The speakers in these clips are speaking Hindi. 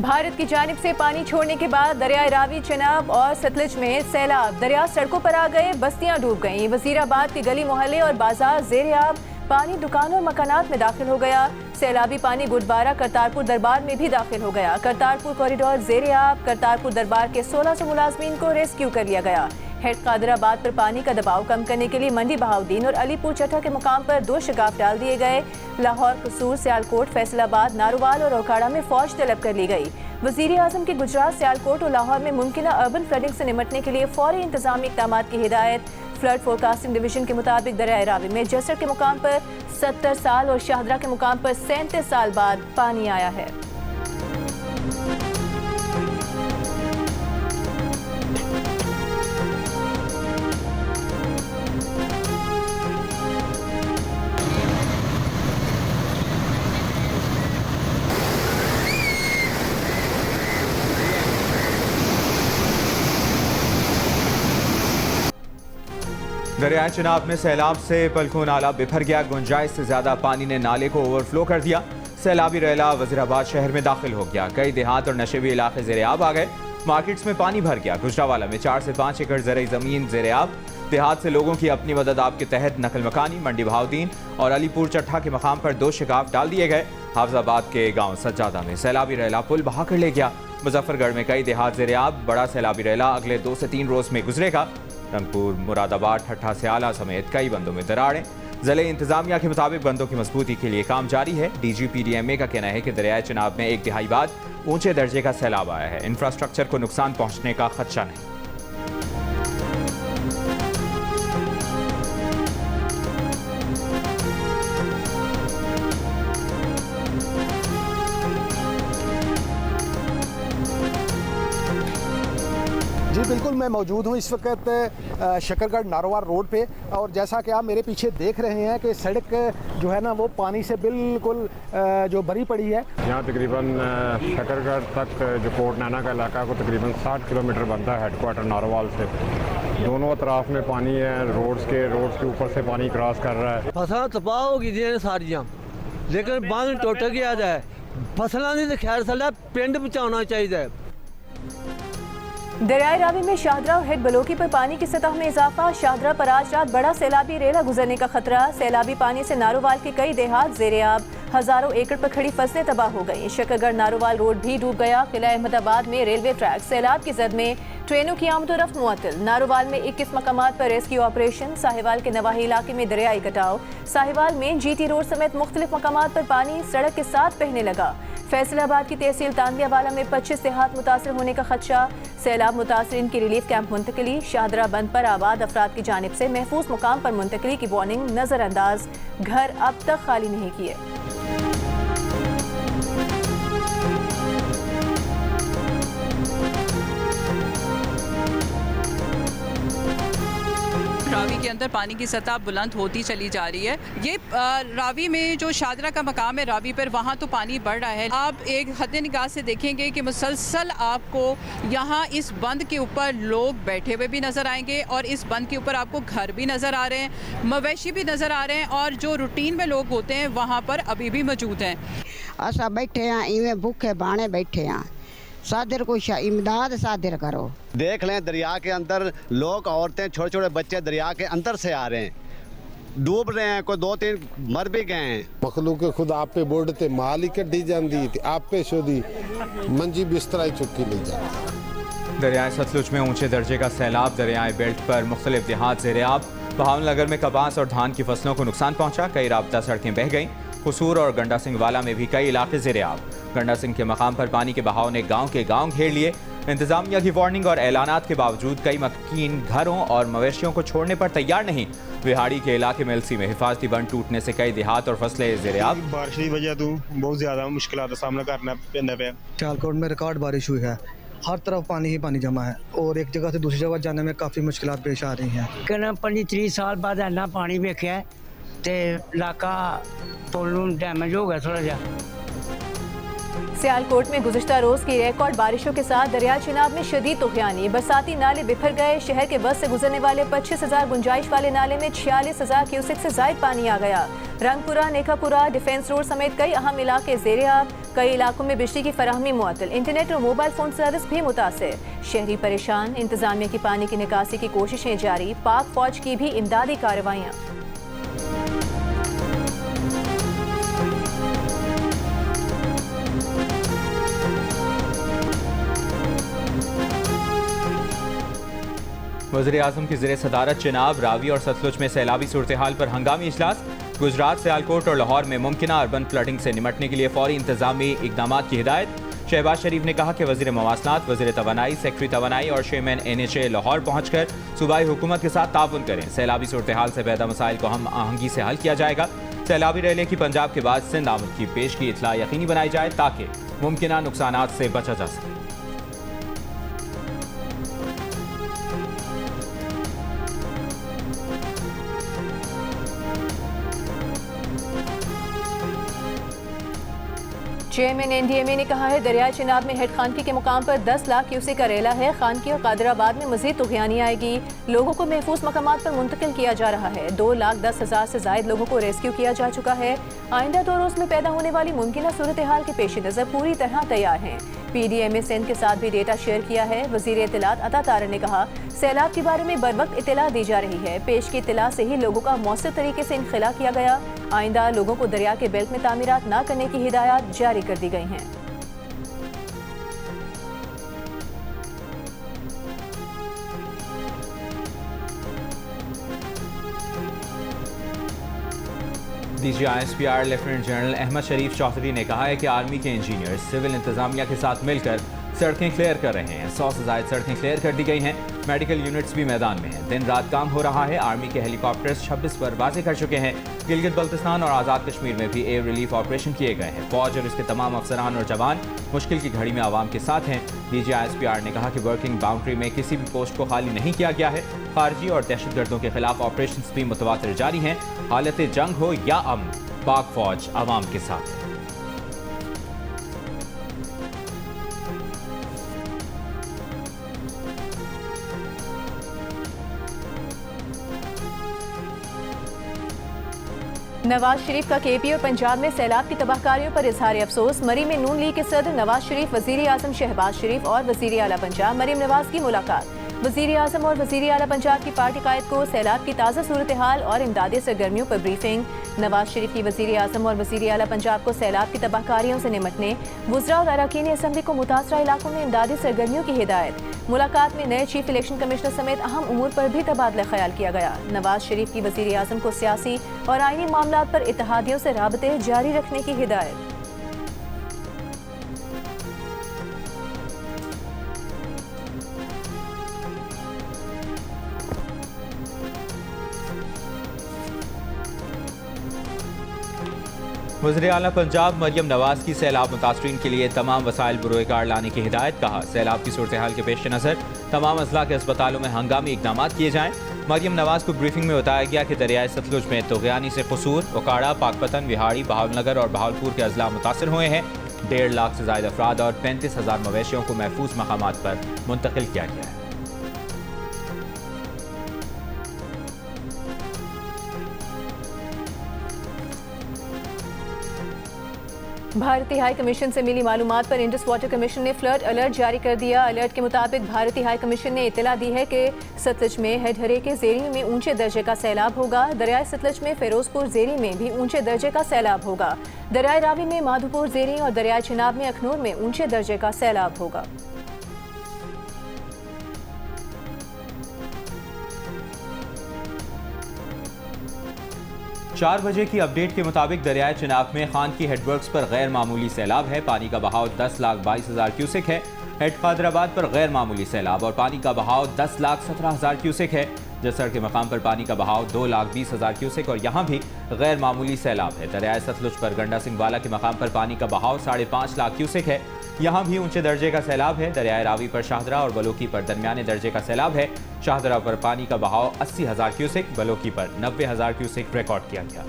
भारत की जानिब से पानी छोड़ने के बाद दरियाए रावी, चेनाब और सतलुज में सैलाब। दरिया सड़कों पर आ गए, बस्तियां डूब गईं। वजीराबाद के गली मोहल्ले और बाजार जेर-ए-आब। पानी दुकानों और मकानात में दाखिल हो गया। सैलाबी पानी गुरुद्वारा करतारपुर दरबार में भी दाखिल हो गया। करतारपुर कॉरिडोर जेर-ए-आब। करतारपुर दरबार के 1600 मुलाजमीन को रेस्क्यू कर लिया गया। हेड कादराबाद पर पानी का दबाव कम करने के लिए मंडी बहाउद्दीन और अलीपुर चट्टा के मुकाम पर 2 शिगाफ डाल दिए गए। लाहौर, कसूर, सियालकोट, फैसलाबाद, नारोवाल और ओकाड़ा में फौज तलब कर ली गई। वज़ीर-ए-आज़म की गुजरात, सियालकोट और लाहौर में मुमकिना अर्बन फ्लडिंग से निपटने के लिए फौरी इंतजामी इक़दाम की हिदायत। फ्लड फोरकास्टिंग डिवीजन के मुताबिक दरियाए रावी में जसर के मुकाम पर 70 साल और शाहदरा के मुकाम पर 37 साल बाद पानी आया है। दरियाए चिनाब में सैलाब से पलखू नाला बिफर गया। गुंजाइश से ज्यादा पानी ने नाले को ओवरफ्लो कर दिया। सैलाबी रेला वजीराबाद शहर में दाखिल हो गया। कई देहात और नशेबी इलाके जेर-ए-आब आ गए। मार्केट्स में पानी भर गया। गुजरावाला में 4 से 5 एकड़ ज़रई ज़मीन जेर-ए-आब। देहात से लोगों की अपनी मदद आप के तहत नकल मकानी। मंडी बहाउद्दीन और अलीपुर चट्टा के मकाम पर 2 शिगाफ डाल दिए गए। हाफजाबाद के गाँव सज्जादा में सैलाबी रेला पुल बहा कर ले गया। मुजफ्फरगढ़ में कई देहात जेर-ए-आब। बड़ा सैलाबी रेला अगले 2 से 3 रोज में गुजरेगा। रंगपुर, मुरादाबाद, ठट्ठा, सियाला समेत कई बंदों में दरारें। ज़िले इंतजामिया के मुताबिक बंदों की मजबूती के लिए काम जारी है। DGPDMA का कहना है कि दरियाए चिनाब में 1 तिहाई बाद ऊंचे दर्जे का सैलाब आया है। इंफ्रास्ट्रक्चर को नुकसान पहुंचने का खदशा नहीं। जी बिल्कुल, मैं मौजूद हूँ इस वक्त शकरगढ़ नारोवाल रोड पे, और जैसा कि आप मेरे पीछे देख रहे हैं कि सड़क जो है ना वो पानी से बिल्कुल जो भरी पड़ी है। यहाँ तकरीबन शकरगढ़ तक जो कोट नैना का इलाका को तकरीबन 60 किलोमीटर बनता है हेडक्वार्टर नारोवाल से। दोनों अतराफ में पानी है। रोड्स के ऊपर से पानी क्रॉस कर रहा है। फसल तबाह होगी जी सारियां, लेकिन बांध टुट गया जाए फसलों की तो खैर सला पिंड बचाना चाहिए। दरियाए रावी में शाहदरा और हेड बलोकी पर पानी की सतह में इजाफा। शाहदरा पर आज रात बड़ा सैलाबी रेला गुजरने का खतरा। सैलाबी पानी से नारोवाल के कई देहात जेर-ए-आब। हजारों एकड़ पर खड़ी फसलें तबाह हो गई। शकरगढ़ नारोवाल रोड भी डूब गया। किला अहमदाबाद में रेलवे ट्रैक सैलाब की जद में ट्रेनों की आमदोरफ्त मुअत्तल। नारोवाल में 21 मकामात पर रेस्क्यू ऑपरेशन। साहिवाल के नवाही इलाके में दरियाई कटाव। साहिवाल में GT रोड समेत मुख्तलिफ मकामात पर पानी सड़क के साथ बहने लगा। फैसलाबाद की तहसील तांदियावाला में 25 देहात मुतासर होने का खदशा। सैलाब मुतासरीन की रिलीफ कैंप मुंतकली। शाहदरा बंद पर आबाद अफराद की जानिब से महफूज मुकाम पर मुंतकली की वार्निंग नजरअंदाज। घर अब तक खाली नहीं किए। रावी के अंदर पानी की सतह बुलंद होती चली जा रही है। ये रावी में जो शाहदरा का मकाम है रावी पर, वहाँ तो पानी बढ़ रहा है। आप एक हद निगाह से देखेंगे कि मुसलसल आपको यहाँ इस बंद के ऊपर लोग बैठे हुए भी नज़र आएंगे और इस बंद के ऊपर आपको घर भी नज़र आ रहे हैं, मवेशी भी नज़र आ रहे हैं, और जो रूटीन में लोग होते हैं वहाँ पर अभी भी मौजूद हैं। असा बैठे हैं इवें भूखे बाणे बैठे हैं। सादिर को इमदाद सादिर करो। देख लें दरिया के अंदर लोग, औरतें, छोटे छोटे बच्चे दरिया के अंदर से आ रहे हैं, डूब रहे हैं। कोई 2-3 मर भी गए हैं। मखलूक खुद आप पे बोर्ड ते माल ही कड्डी जांदी ते आप पे शोदी मंजी बिस्तरा ही चुक्की ले जाती। दरियाए सतलुज में ऊंचे दर्जे का सैलाब। दरियाए बेल्ट पर मुख्तलिफ देहात जेर-ए-आब। बहावलनगर में कपास और धान की फसलों को नुकसान पहुंचा। कई राबता सड़कें बह गईं। कसूर और गंडा सिंह वाला में भी कई इलाके जेर-ए-आब। गंडा सिंह के मकाम पर पानी के बहाव ने गांव के गांव घेर लिए। इंतजामिया की वार्निंग और ऐलानात के बावजूद कई मकीन घरों और मवेशियों को छोड़ने पर तैयार नहीं। विहाड़ी के इलाके मेलसी में हिफाजती बंद टूटने से कई देहात और फसलें जेर-ए-आब। बारिश की वजह तो बहुत ज्यादा मुश्किलात का सामना करना पैंदा पे। सियालकोट में रिकॉर्ड बारिश हुई है। हर तरफ पानी ही पानी जमा है और एक जगह से दूसरी जगह जाने में काफ़ी मुश्किलात पेश आ रही हैं। कहना 25-30 साल बाद इन्ना पानी वेख्या ते इलाका पुल डैमेज हो गया थोड़ा जा। सियालकोट में गुज़िश्ता रोज की रिकॉर्ड बारिशों के साथ दरिया चिनाब में शदीद तूफ़ानी, बरसाती नाले बिखर गए। शहर के बस से गुजरने वाले 25,000 गुंजाइश वाले नाले में 46,000 क्यूसेक से जायद पानी आ गया। रंगपुरा, नेकापुरा, डिफेंस रोड समेत कई अहम इलाके ज़ेर-ए-आब। कई इलाकों में बिजली की फराहमी मुअत्तल, इंटरनेट और मोबाइल फोन सर्विस भी मुतासिर। शहरी परेशान, इंतजामिया की पानी की निकासी की कोशिशें जारी। पाक फौज की भी इमदादी कार्रवाइयाँ। वज़ीर-ए-आज़म की ज़ेर सदारत चिनाब, रावी और सतलुज में सैलाबी सूरत हाल पर हंगामी इजलास। गुजरात, सियालकोट और लाहौर में मुमकिन अर्बन फ्लडिंग से निमटने के लिए फौरी इंतजामी इकदाम की हिदायत। शहबाज शरीफ ने कहा कि वज़ीर मवासलात, वज़ीर तवानाई, सेक्रेटरी तवानाई और चेयरमैन NHA लाहौर पहुँच कर सूबाई हुकूमत के साथ ताउन करें। सैलाबी सूरत हाल से पैदा मसाइल को हम आहंगी से हल किया जाएगा। सैलाबी रैली की पंजाब के बाद सिंध आमद की पेश की इतला यकीनी बनाई जाए ताकि मुमकिन नुकसानात से बचा जा सके। चेयरमैन NDMA ने कहा है दरियाई चिनाब में हेड खानकी के मुकाम पर 10 लाख क्यूसेक का रेला है। खानकी और कादराबाद में मजीद तूफ़ानी आएगी। लोगों को महफूज मकामात पर मुंतकिल किया जा रहा है। 2,10,000 से जायद लोगों को रेस्क्यू किया जा चुका है। आइंदा 2 रोज़ में पैदा होने वाली मुमकिन सूरत हाल के पेश नज़र पूरी तरह तैयार हैं। PDMA सिंध के साथ भी डेटा शेयर किया है। वज़ीर इत्तलात अता तारर ने कहा सैलाब के बारे में बर वक्त इत्तला दी जा रही है। पेश की इत्तला से ही लोगों का मौसर तरीके से इनखला किया गया। आइंदा लोगों को दरिया के बेल्ट में तामीरात न करने की हिदायत जारी कर दी गई हैं। DG ISPR lieutenant general Ahmed Sharif Chaudhry ने कहा है कि आर्मी के इंजीनियर्स सिविल इंतजामिया के साथ मिलकर सड़कें क्लियर कर रहे हैं। 100 से ज्यादा सड़कें क्लियर कर दी गई हैं। मेडिकल यूनिट्स भी मैदान में हैं। दिन रात काम हो रहा है। आर्मी के हेलीकॉप्टर्स 26 परवाजें कर चुके हैं। गिलगित बल्तिस्तान और आज़ाद कश्मीर में भी एयर रिलीफ ऑपरेशन किए गए हैं। फौज और इसके तमाम अफसरान और जवान मुश्किल की घड़ी में आवाम के साथ हैं। DG ISPR ने कहा कि वर्किंग बाउंड्री में किसी भी पोस्ट को खाली नहीं किया गया है। खारजी और दहशतगर्दों के खिलाफ ऑपरेशन भी मुतवातिर जारी हैं। हालत जंग हो या अमन, पाक फौज आवाम के साथ है। नवाज शरीफ का KP और पंजाब में सैलाब की तबाहकारियों पर इजहार अफसोस। मरी में नून लीग के सदर नवाज शरीफ, वजीर आजम शहबाज शरीफ और वजीर आला पंजाब मरीम नवाज की मुलाकात। वजीर आजम और वजीर आला पंजाब की पार्टी कायद को सैलाब की ताज़ा सूरत हाल और इमदादी सरगर्मियों पर ब्रीफिंग। नवाज शरीफ की वजीर आजम और वजीर आला पंजाब को सैलाब की तबाहकारियों से निमटने, वुज़रा और अरकान असम्बली को मुतासरा इलाकों में इमदादी सरगर्मियों की हिदायत। मुलाकात में नए चीफ इलेक्शन कमिश्नर समेत अहम उमूर पर भी तबादला ख्याल किया गया। नवाज शरीफ की वजीर आजम को सियासी और आईनी मामलात पर इत्तेहादियों से राबते जारी रखने की हिदायत। वज़ीर आला पंजाब मरियम नवाज की सैलाब मुतासरीन के लिए तमाम वसाइल बुरोकार लाने की हिदायत। कहा सैलाब की सूरत हाल के पेश नज़र तमाम अजला के अस्पतालों में हंगामी इकदाम किए जाएँ। मरियम नवाज को ब्रीफिंग में बताया गया कि दरियाए सतलुज में तोग़यानी से कसूर, उकाड़ा, पाकपतन, विहाड़ी, बहावलनगर और बहावलपुर के अजला मुतासर हुए हैं। 1.5 लाख से ज़ायद अफराद और 35,000 मवेशियों को महफूज मकामात पर मुंतकिल किया गया है। भारतीय हाई कमीशन से मिली मालूमात पर इंडस वाटर कमीशन ने फ्लड अलर्ट जारी कर दिया। अलर्ट के मुताबिक भारतीय हाई कमीशन ने इत्तला दी है कि सतलज में हेडहरे के ज़ेरी में ऊंचे दर्जे का सैलाब होगा। दरियाए सतलज में फिरोजपुर ज़ेरी में भी ऊंचे दर्जे का सैलाब होगा। दरियाए रावी में माधोपुर ज़ेरी और दरियाए चिनाब में अखनूर में ऊंचे दर्जे का सैलाब होगा। चार बजे की अपडेट के मुताबिक दरियाए चिनाब में खान की हेडवर्क्स पर गैर मामूली सैलाब है। पानी का बहाव 10,22,000 क्यूसेक है। हेड कादराबाद पर गैर मामूली सैलाब और पानी का बहाव 10,17,000 क्यूसेक है। जसर के मकाम पर पानी का बहाव 2,20,000 क्यूसेक और यहाँ भी गैर मामूली सैलाब है। दरियाए सतलुज पर गंडा सिंह वाला के मकाम पर पानी का बहाव 5.5 लाख क्यूसेक है। यहाँ भी ऊंचे दर्जे का सैलाब है। दरियाए रावी पर शाहदरा और बलोकी पर दरमियाने दर्जे का सैलाब है। शाहदरा पर पानी का बहाव 80,000 क्यूसेक, बलोकी पर 90,000 क्यूसेक रिकॉर्ड किया गया।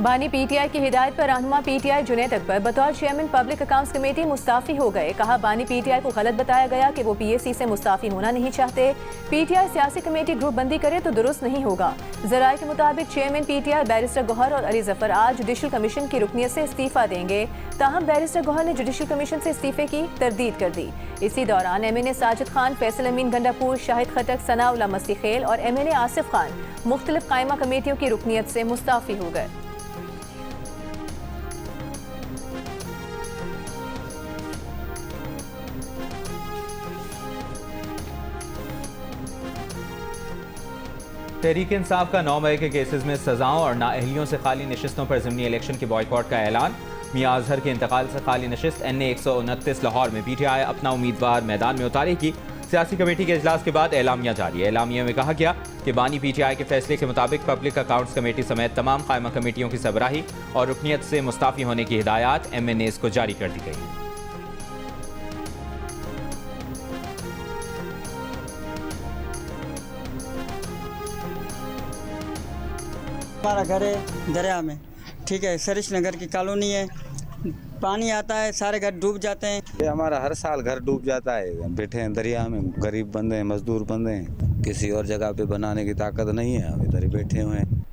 बानी पीटीआई की हिदायत पर रहनुमा पीटीआई जुनैद अकबर बतौर chairman public accounts committee Mustafi हो गए। कहा, बानी पीटीआई को गलत बताया गया कि वो पीएसी से मुस्ताफी होना नहीं चाहते। पीटीआई सियासी कमेटी ग्रुप बंदी करे तो दुरुस्त नहीं होगा। जराये के मुताबिक चेयरमैन पीटीआई बैरिस्टर गौहर और अली जफर आज जुडिशल कमीशन की रुकनियत से इस्तीफा देंगे। ताहम बैरिस्टर गौहर ने जुडिशल कमीशन से इस्तीफे की तरदीद कर दी। इसी दौरान एमएनए साजिद खान, फैसल अमीन गंडापुर, शाहिद खटक, सनाउल्लाह मसीखेल और एमएनए आसिफ खान मुख्तलिफ कायमा कमेटियों की रुकनियत से मुस्ताफी हो गए। तहरीक इंसाफ का 9 मई के केसेस में सजाओं और नाअहलियों से खाली नशिस्तों पर ज़िमनी इलेक्शन के बॉयकॉट का ऐलान। मियां अजहर के इंतकाल से खाली नशिस्त NA 129 लाहौर में पीटीआई अपना उम्मीदवार मैदान में उतारेगी। सियासी कमेटी के इजलास के बाद एलामिया जारी है। एलामिया में कहा गया कि बानी पीटीआई के फैसले के मुताबिक पब्लिक अकाउंट्स कमेटी समेत तमाम कायमा कमेटियों की सरबराही और रुकनियत से मुस्ताफी होने की हिदायत MNAs को जारी कर दी गई है। हमारा घर है दरिया में, ठीक है, सरिश नगर की कॉलोनी है। पानी आता है, सारे घर डूब जाते हैं। ये हमारा हर साल घर डूब जाता है। बैठे हैं दरिया में, गरीब बंदे हैं, मजदूर बंदे हैं, किसी और जगह पे बनाने की ताकत नहीं है, हम इधर ही बैठे हुए हैं।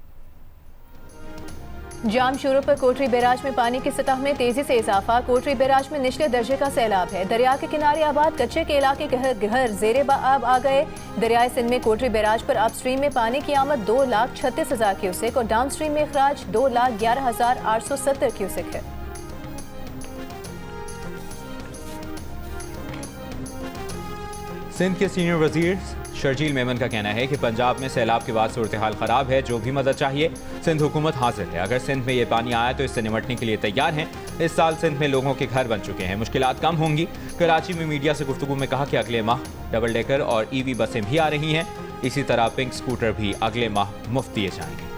जाम शुरू पर कोटरी बैराज में पानी की सतह में तेजी से इजाफा। कोटरी बैराज में निचले दर्जे का सैलाब है। दरिया के किनारे आबाद कच्चे के इलाके के घर जेरे आब आ गए। दरियाए सिंध में कोटरी बैराज पर अपस्ट्रीम में पानी की आमद 2,36,000 क्यूसेक और डाउनस्ट्रीम में अखराज 2,11,870 क्यूसेक है। सिंध के सीनियर वजीर शर्जील मेमन का कहना है कि पंजाब में सैलाब के बाद सूरत हाल खराब है। जो भी मदद चाहिए सिंध हुकूमत हाजिर है। अगर सिंध में ये पानी आया तो इससे निपटने के लिए तैयार हैं। इस साल सिंध में लोगों के घर बन चुके हैं, मुश्किलात कम होंगी। कराची में मीडिया से गुफ्तगू में कहा कि अगले माह डबल डेकर और EV बसें भी आ रही हैं। इसी तरह पिंक स्कूटर भी अगले माह मुफ्त दिए जाएंगे।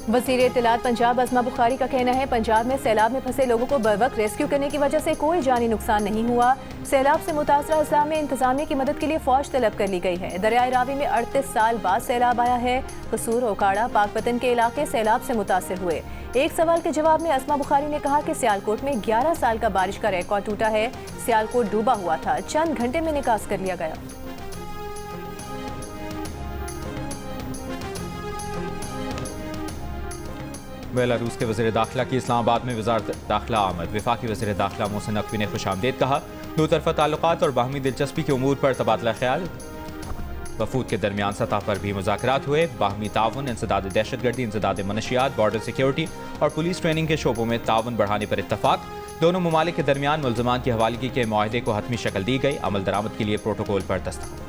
वज़ीर इत्तलात पंजाब अज़मा बुखारी का कहना है, पंजाब में सैलाब में फंसे लोगों को बरवक्त रेस्क्यू करने की वजह से कोई जानी नुकसान नहीं हुआ। सैलाब से मुतासरा अज़ला में इंतजामिया की मदद के लिए फौज तलब कर ली गई है। दरियाए रावी में 38 साल बाद सैलाब आया है। कसूर, ओकाड़ा, पाकपतन के इलाके सैलाब से मुतासर हुए। एक सवाल के जवाब में अज़मा बुखारी ने कहा कि सियालकोट में 11 साल का बारिश का रिकॉर्ड टूटा है। सियालकोट डूबा हुआ था, चंद घंटे में निकास कर लिया गया। बेलारूस के वज़ीर दाखिला की इस्लामाबाद में वज़ारत दाखिला आमद। वफाकी वज़ीर दाखिला मोहसिन नकवी ने खुशामदीद कहा। दो तरफ़ा ताल्लुकात और बाहमी दिलचस्पी के उमूर पर तबादला ख्याल। वफूद के दरमियान सतह पर भी मुज़ाकरात हुए। बाहमी ताउन, इंसदाद दहशतगर्दी, इंसदाद मनशियात, बॉर्डर सिक्योरिटी और पुलिस ट्रेनिंग के शोबों में ताउन बढ़ाने पर इत्तफाक। दोनों ममालिक के दरमियान मुल्ज़मान की हवालगी के मुआहदे को हतमी शक्ल दी गई। अमल दरामद के लिए प्रोटोकॉल पर दस्तखत।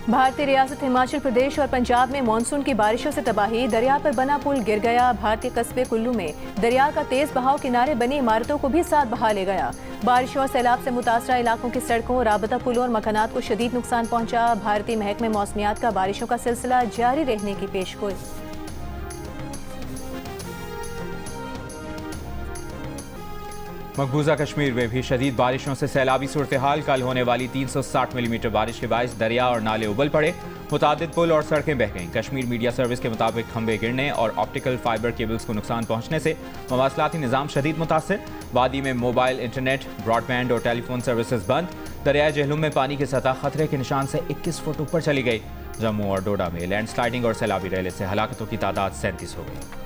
भारतीय रियासत हिमाचल प्रदेश और पंजाब में मानसून की बारिशों से तबाही। दरिया पर बना पुल गिर गया। भारतीय कस्बे कुल्लू में दरिया का तेज बहाव किनारे बनी इमारतों को भी साथ बहा ले गया। बारिशों और सैलाब से मुतासरा इलाकों की सड़कों, राबता पुलों और मकानात को शदीद नुकसान पहुंचा। भारतीय महकमे मौसमियात का बारिशों का सिलसिला जारी रहने की पेशगोई। मकबूजा कश्मीर में भी शदीद बारिशों से सैलाबी सूरत हाल। कल होने वाली 360 मिलीमीटर बारिश के बायस दरिया और नाले उबल पड़े। मुतादिद पुल और सड़कें बह गईं। कश्मीर मीडिया सर्विस के मुताबिक खंबे गिरने और ऑप्टिकल फाइबर केबल्स को नुकसान पहुंचने से मवासलाती निज़ाम शदीद मुतासर। वादी में मोबाइल, इंटरनेट, ब्रॉडबैंड और टेलीफोन सर्विसेज बंद। दरियाए जहलुम में पानी की सतह खतरे के निशान से 21 फुट ऊपर चली गई। जम्मू और डोडा में लैंडस्लाइडिंग और सैलाबी रेले से हलाकतों की तादाद 37 हो गई।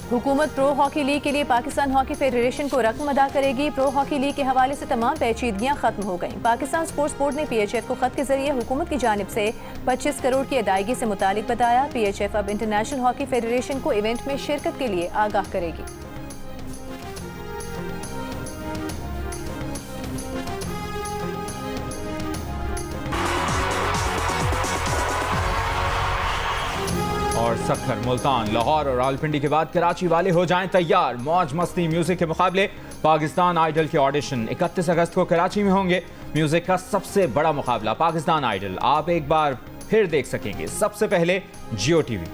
हुकूमत प्रो हॉकी लीग के लिए पाकिस्तान हॉकी फेडरेशन को रकम अदा करेगी। प्रो हॉकी लीग के हवाले से तमाम पेचीदगियां खत्म हो गईं। पाकिस्तान स्पोर्ट्स बोर्ड ने PHF को खत के जरिए हुकूमत की जानिब से 25 करोड़ की अदायगी से मुतालिक बताया। PHF अब इंटरनेशनल हॉकी फेडरेशन को इवेंट में शिरकत के लिए आगाह करेगी। और सक्खर, मुल्तान, लाहौर और रावलपिंडी के बाद कराची वाले हो जाएं तैयार। मौज मस्ती म्यूजिक के मुकाबले पाकिस्तान आइडल के ऑडिशन 31 अगस्त को कराची में होंगे। म्यूजिक का सबसे बड़ा मुकाबला पाकिस्तान आइडल आप एक बार फिर देख सकेंगे सबसे पहले जियो टीवी।